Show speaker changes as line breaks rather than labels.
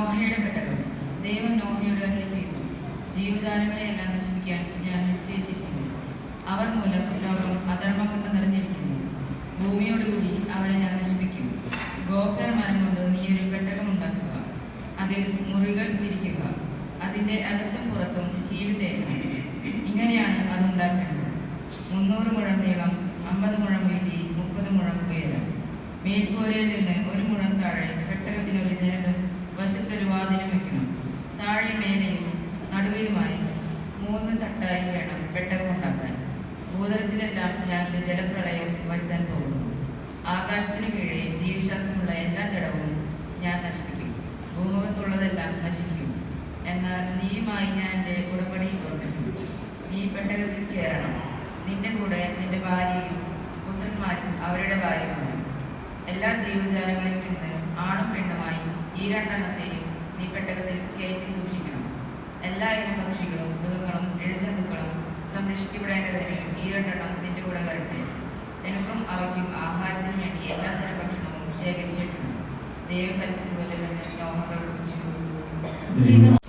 നോഹയുടെ പെട്ടകം. ദൈവം നോഹയോട് അരുളി ചെയ്തു, ജീവജാലങ്ങളെയെല്ലാം നശിപ്പിക്കാൻ ഞാൻ നിശ്ചയിച്ചിരിക്കുന്നു. അവർ മൂലം ലോകം അധർമ്മം കൊണ്ട് നിറഞ്ഞിരിക്കുന്നു. ഭൂമിയോടുകൂടി അവരെ ഞാൻ നശിപ്പിക്കും. ഗോഫർ മരം കൊണ്ട് നീ ഒരു പെട്ടകം ഉണ്ടാക്കുക. അതിൽ മുറികൾ തിരിക്കുക. അതിൻ്റെ അകത്തും പുറത്തും കീഴ് തേക്കണം. ഇങ്ങനെയാണ് അതുണ്ടാക്കേണ്ടത്. 300 മുഴം നീളം, 50 മുഴം വീതി, 30 മുഴം ഉയരം. മേൽക്കൂരയിൽ നിന്ന് 1 മുഴം താഴെ പെട്ടകത്തിനൊരു ജനലും വശത്തൊരു വാതിലും വയ്ക്കണം. താഴെ മേലെയും നടുവിലുമായി 3 തട്ടായി വേണം പെട്ടകം ഉണ്ടാക്കാൻ. ഭൂതലത്തിലെല്ലാം ഞാൻ ഒരു ജലപ്രളയം വരുത്താൻ പോകുന്നു. ആകാശത്തിനു കീഴെ ജീവശാസ്ത്രമുള്ള എല്ലാ ജഡവും ഞാൻ നശിപ്പിക്കും. ഭൂമുഖത്തുള്ളതെല്ലാം നശിക്കും. എന്നാൽ നീയുമായി ഞാൻ എൻ്റെ ഉടമ്പടി ഓർമ്മിക്കും. നീ പെട്ടകത്തിൽ കയറണം. നിന്റെ കൂടെ നിന്റെ ഭാര്യയും പുത്രന്മാരും അവരുടെ ഭാര്യമാരും. എല്ലാ ജീവജാലങ്ങളിൽ നിന്ന് ആണും പെണ്ണുമായി ഈ 2 എണ്ണത്തെയും നീ പെട്ടകത്തിൽ കയറ്റി സൂക്ഷിക്കണം. എല്ലാ ഇനം പക്ഷികളും മൃഗങ്ങളും ഇഴജന്തുക്കളും സംരക്ഷിക്കപ്പെടേണ്ടതിന് ഈ 2 എണ്ണം നിന്റെ കൂടെ വരട്ടെ. നിനക്കും അവയ്ക്കും ആഹാരത്തിന് വേണ്ടി എല്ലാത്തരം ഭക്ഷണവും ശേഖരിച്ചിട്ടുണ്ട്. ദൈവം കൽപ്പിച്ചുപോലെ തന്നെ നോഹ പ്രവർത്തിച്ചു.